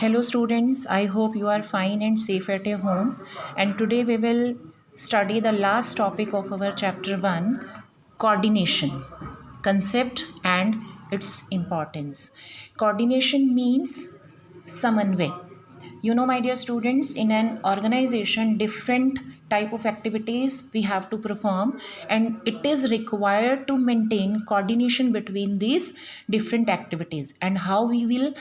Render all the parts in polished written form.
Hello students, I hope you are fine and safe at your home. And today we will study the last topic of our chapter 1, coordination, concept and its importance. Coordination means samanvay. You know, my dear students, in an organization different type of activities we have to perform, and it is required to maintain coordination between these different activities. And how we will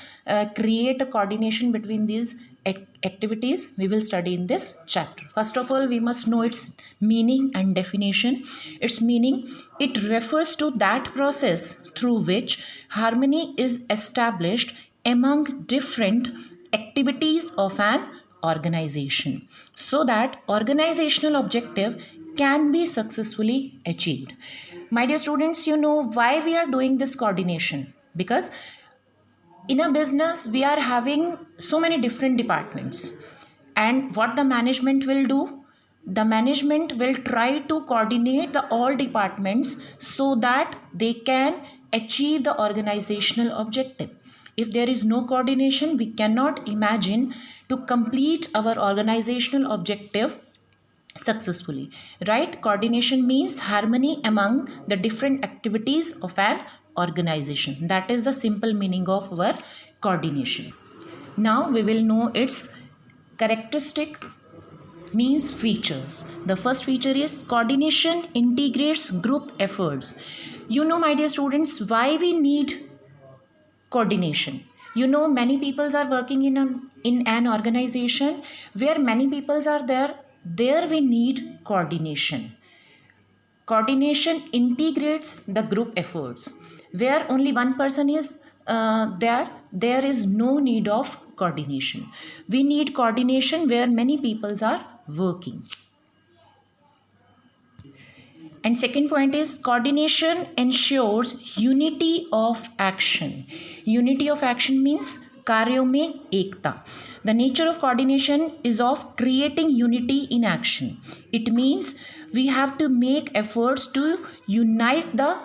create a coordination between these activities we will study in this chapter. First of all, we must know its meaning and definition. Its meaning: it refers to that process through which harmony is established among different activities of an organization so that organizational objective can be successfully achieved. My dear students, you know why we are doing this coordination? Because in a business we are having so many different departments, and what the management will do, the management will try to coordinate the all departments so that they can achieve the organizational objective. If there is no coordination, we cannot imagine to complete our organizational objective successfully, right? Coordination means harmony among the different activities of an organization. That is the simple meaning of our coordination. Now we will know its characteristic, means features. The first feature is coordination integrates group efforts. You know, my dear students, why we need coordination. You know, many peoples are working in an organization where many peoples are there we need coordination. Coordination integrates the group efforts. Where only one person is there is no need of coordination. We need coordination where many peoples are working. And second point is coordination ensures unity of action. Unity of action means कार्यों में एकता. The nature of coordination is of creating unity in action. It means we have to make efforts to unite the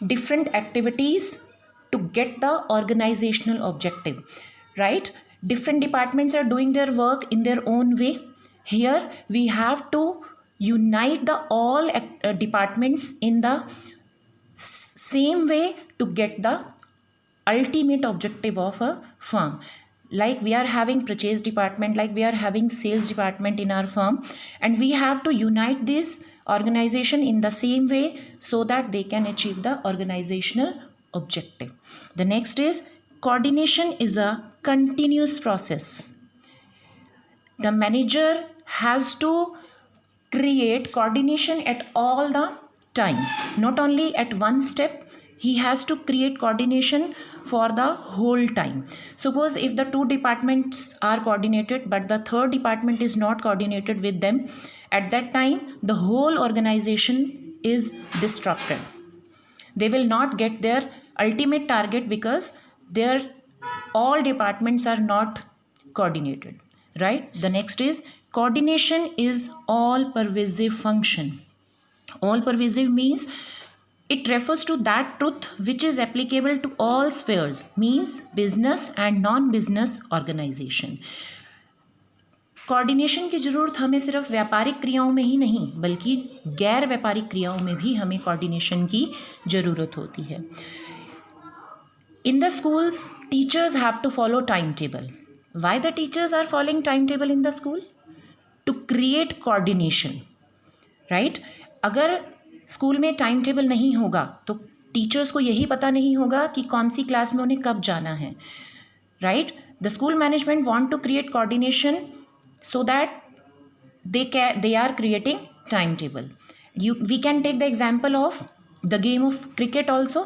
different activities to get the organizational objective, right? Different departments are doing their work in their own way. Here we have to unite the all departments in the same way to get the ultimate objective of a firm. Like we are having purchase department, like we are having sales department in our firm, and we have to unite this organization in the same way so that they can achieve the organizational objective. The next is coordination is a continuous process. The manager has to create coordination at all the time, not only at one step. He has to create coordination for the whole time. Suppose if the two departments are coordinated but the third department is not coordinated with them, at that time the whole organization is disrupted. They will not get their ultimate target because their all departments are not coordinated, right? The next is coordination is all pervasive function. All pervasive means it refers to that truth which is applicable to all spheres, means business and non-business organization. Coordination की ज़रूरत हमें सिर्फ व्यापारिक क्रियाओं में ही नहीं बल्कि गैर व्यापारिक क्रियाओं में भी हमें कोऑर्डिनेशन की ज़रूरत होती है. In the schools, teachers have to follow timetable. Why the teachers are following timetable in the school? To create coordination, right? अगर स्कूल में टाइम टेबल नहीं होगा तो टीचर्स को यही पता नहीं होगा कि कौन सी क्लास में उन्हें कब जाना है, right? The school management want to create coordination so that they are creating timetable. We can take the example of the game of cricket also.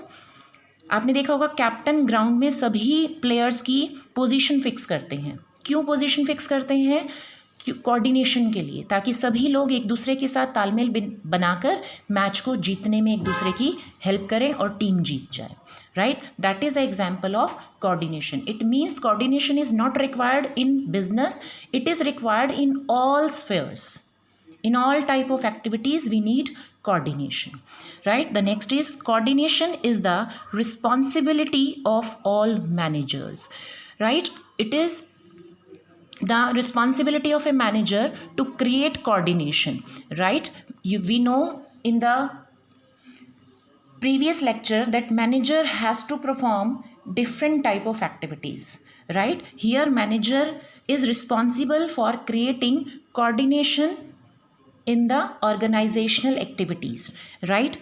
आपने देखा होगा कैप्टन ग्राउंड में सभी प्लेयर्स की पोजीशन फिक्स करते हैं. क्यों पोजीशन फिक्स करते हैं? कोऑर्डिनेशन के लिए, ताकि सभी लोग एक दूसरे के साथ तालमेल बनाकर मैच को जीतने में एक दूसरे की हेल्प करें और टीम जीत जाए, right? That is an example of coordination. It means coordination is not required in business, it is required in all spheres. In all type of activities we need coordination, right? The next is coordination is the responsibility of all managers, right? It is the responsibility of a manager to create coordination, right? We know in the previous lecture that manager has to perform different type of activities, right? Here manager is responsible for creating coordination in the organizational activities, right?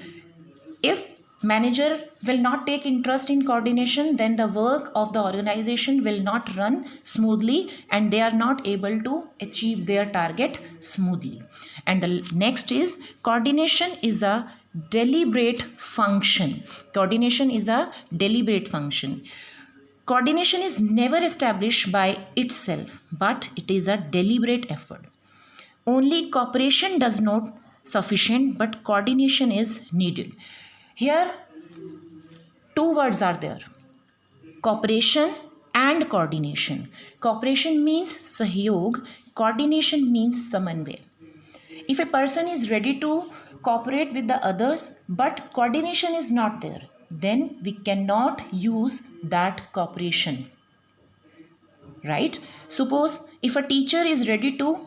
If manager will not take interest in coordination, then the work of the organization will not run smoothly and they are not able to achieve their target smoothly. And the next is coordination is a deliberate function. Coordination is a deliberate function. Coordination is never established by itself, but it is a deliberate effort. Only cooperation does not sufficient, but coordination is needed. Here, two words are there: cooperation and coordination. Cooperation means sahyog, coordination means samanvay. If a person is ready to cooperate with the others, but coordination is not there, then we cannot use that cooperation, right? Suppose if a teacher is ready to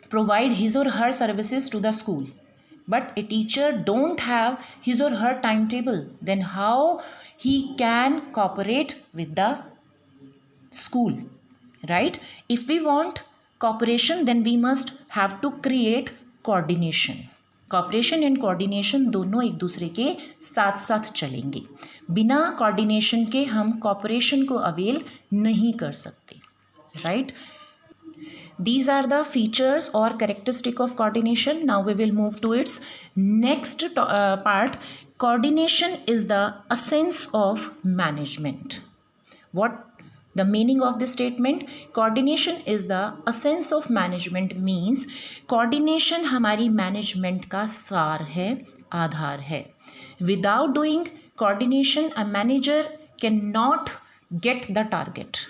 provide his or her services to the school, but a teacher don't have his or her timetable, then how he can cooperate with the school, right? If we want cooperation, then we must have to create coordination. Cooperation and coordination दोनों एक दूसरे के साथ साथ चलेंगे. बिना coordination के हम कॉपरेशन को अवेल नहीं कर सकते, right? These are the features or characteristic of coordination. Now we will move to its next part. Coordination is the essence of management. What the meaning of this statement? Coordination is the essence of management means coordination हमारी management का सार है, आधार है. Without doing coordination, a manager cannot get the target.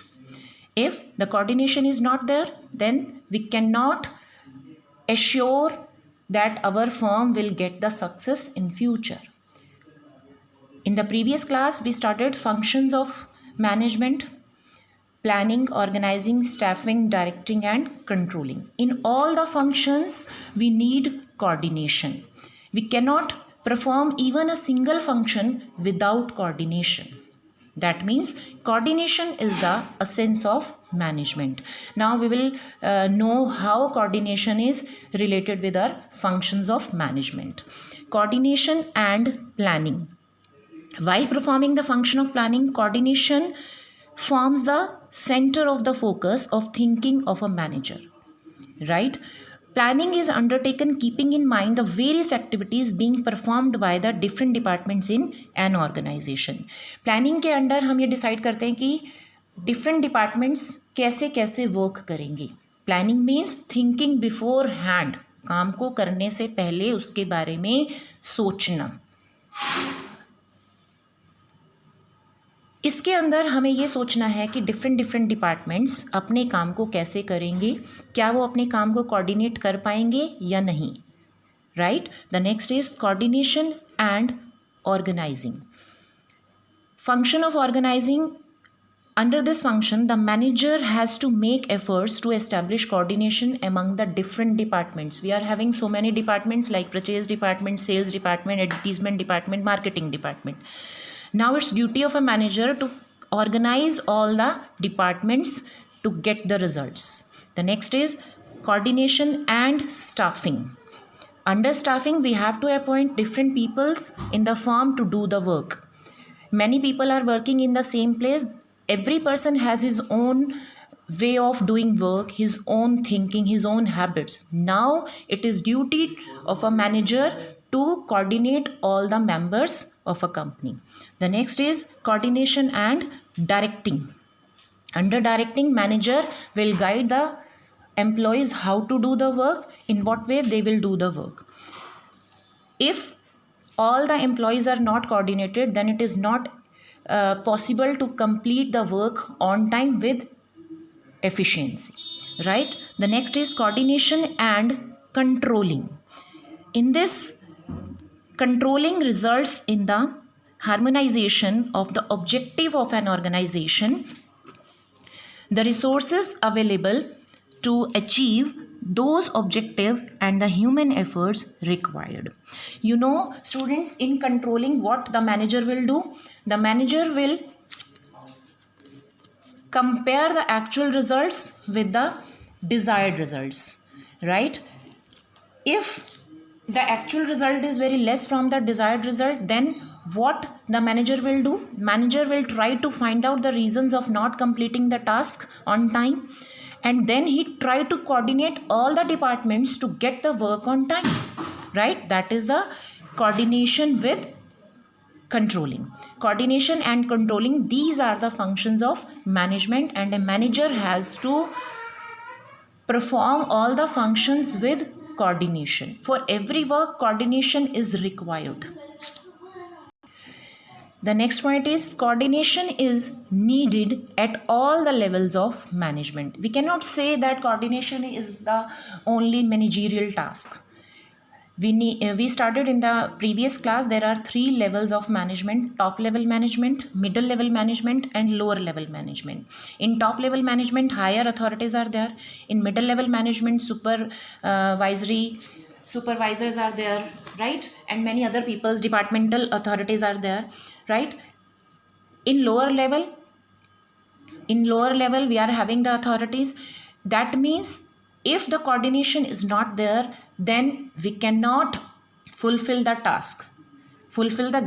If the coordination is not there, then we cannot assure that our firm will get the success in future. In the previous class, we started functions of management: planning, organizing, staffing, directing, and controlling. In all the functions, we need coordination. We cannot perform even a single function without coordination. That means coordination is the essence of management. Now we will know how coordination is related with our functions of management. Coordination and planning. While performing the function of planning, coordination forms the center of the focus of thinking of a manager, right? Planning is undertaken keeping in mind the various activities being performed by the different departments in an organization. Planning के under हम ये decide करते हैं कि different departments कैसे कैसे work करेंगे. Planning means thinking beforehand, काम को करने से पहले उसके बारे में सोचना. इसके अंदर हमें ये सोचना है कि डिफरेंट डिपार्टमेंट्स अपने काम को कैसे करेंगे, क्या वो अपने काम को कोऑर्डिनेट कर पाएंगे या नहीं, right? The next is coordination and organising. Function of organising. Under this function, the manager has to make efforts to establish coordination among the different departments. We are having so many departments like purchase department, sales department, advertisement department, marketing department. Now it's duty of a manager to organize all the departments to get the results. The next is coordination and staffing. Under staffing, we have to appoint different peoples in the firm to do the work. Many people are working in the same place. Every person has his own way of doing work, his own thinking, his own habits. Now it is duty of a manager to coordinate all the members of a company. The next is coordination and directing. Under directing, manager will guide the employees how to do the work, in what way they will do the work. If all the employees are not coordinated, then it is not possible to complete the work on time with efficiency, right? The next is coordination and controlling. In this, controlling results in the harmonization of the objective of an organization, the resources available to achieve those objective and the human efforts required. You know, students, in controlling, what the manager will do? The manager will compare the actual results with the desired results, right? If the actual result is very less from the desired result, then what the manager will do? Manager will try to find out the reasons of not completing the task on time, and then he try to coordinate all the departments to get the work on time, right? That is the coordination with controlling. Coordination and controlling, these are the functions of management, and a manager has to perform all the functions with coordination. For every work, coordination is required. The next point is coordination is needed at all the levels of management. We cannot say that coordination is the only managerial task. We started in the previous class, there are 3 levels of management: top level management, middle level management, and lower level management. In top level management, higher authorities are there. In middle level management, supervisors are there, right? And many other people's departmental authorities are there, right? In lower level, we are having the authorities. That means if the coordination is not there, then we cannot fulfill the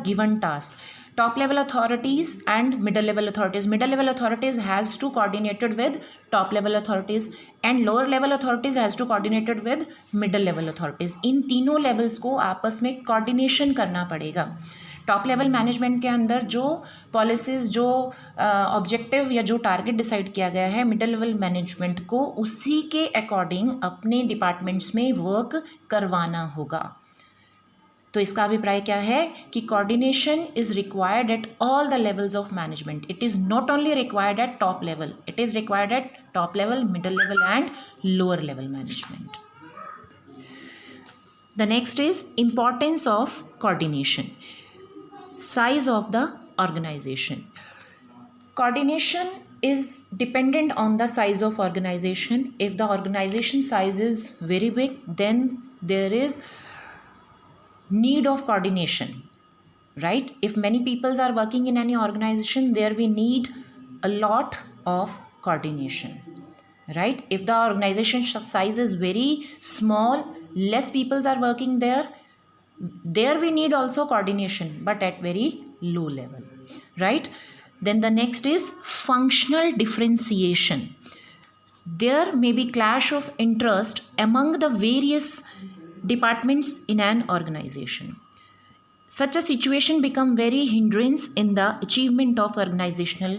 given task. Top level authorities and middle level authorities. Middle level authorities has to coordinated with top level authorities, and lower level authorities has to coordinated with middle level authorities. इन तीनों levels को आपस में coordination करना पड़ेगा. Top level management के अंदर जो policies, जो ऑब्जेक्टिव या जो टारगेट डिसाइड किया गया है, मिडिल लेवल मैनेजमेंट को उसी के अकॉर्डिंग अपने डिपार्टमेंट्स में वर्क करवाना होगा. तो इसका अभिप्राय क्या है कि coordination is required at all the levels of management. It is not only required at top level, it is required at top level, middle level and lower level management. The next is importance of coordination. Size of the organization. Coordination is dependent on the size of organization. If the organization size is very big, then there is need of coordination, right? If many people are working in any organization, there we need a lot of coordination, right? If the organization size is very small, less people are working there we need also coordination, but at very low level, right? Then the next is functional differentiation. There may be clash of interest among the various departments in an organization. Such a situation become very hindrance in the achievement of organizational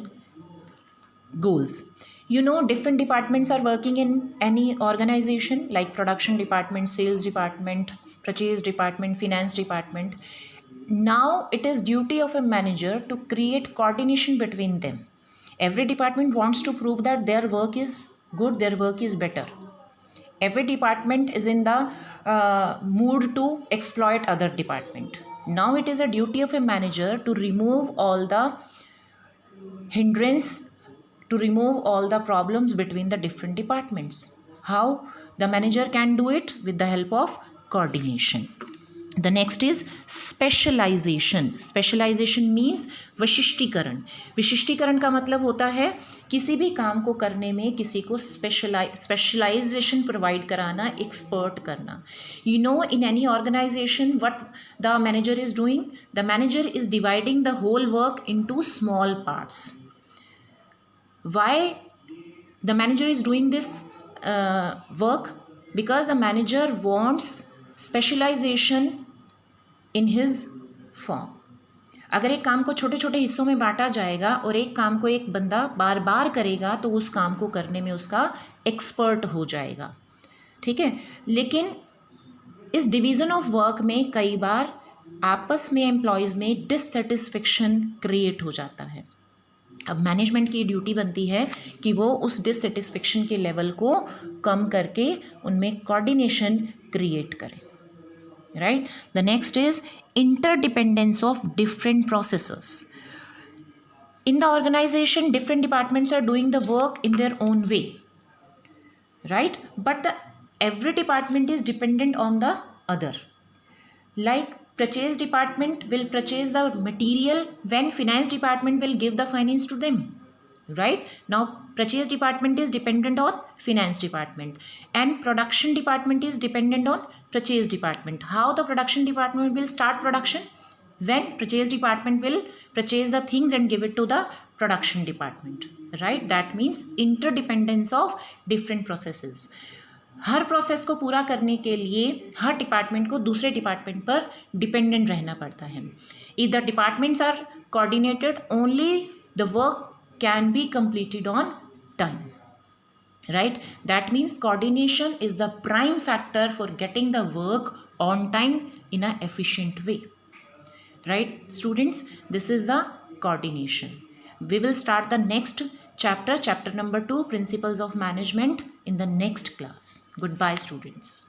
goals. You know, different departments are working in any organization, like production department, sales department, purchase department, finance department. Now it is duty of a manager to create coordination between them. Every department wants to prove that their work is good, their work is better. Every department is in the mood to exploit other department. Now it is a duty of a manager to remove all the hindrance, to remove all the problems between the different departments. How the manager can do it? With the help of coordination. The next is specialization. Specialization means विशिष्टीकरण. विशिष्टीकरण का मतलब होता है किसी भी काम को करने में किसी को स्पेशलाइजेशन प्रोवाइड कराना, एक्सपर्ट करना. You know, in any organization, what the manager is doing? The manager is dividing the whole work into small parts. Why the manager is doing this work? Because the manager wants specialization in his form. अगर एक काम को छोटे छोटे हिस्सों में बांटा जाएगा और एक काम को एक बंदा बार बार करेगा तो उस काम को करने में उसका एक्सपर्ट हो जाएगा, ठीक है. लेकिन इस डिवीज़न ऑफ वर्क में कई बार आपस में एम्प्लॉयज़ में डिससेटिस्फेक्शन क्रिएट हो जाता है. अब मैनेजमेंट की ड्यूटी बनती है कि वो उस डिससेटिस्फेक्शन के लेवल को कम करके उनमें कोऑर्डिनेशन क्रिएट करें, right. The next is interdependence of different processes. In the organisation different departments are doing the work in their own way, right? But the every department is dependent on the other. Like purchase department will purchase the material when finance department will give the finance to them, right? Now purchase department is dependent on finance department, and production department is dependent on purchase department. How the production department will start production? When purchase department will purchase the things and give it to the production department, right? That means interdependence of different processes. Her process को पूरा करने के लिए हर department को दूसरे department पर dependent रहना पड़ता है. If the departments are coordinated, only the work can be completed on time, right? That means coordination is the prime factor for getting the work on time in an efficient way, right students? This is the coordination. We will start the next chapter number 2, principles of management, in the next class. Goodbye students.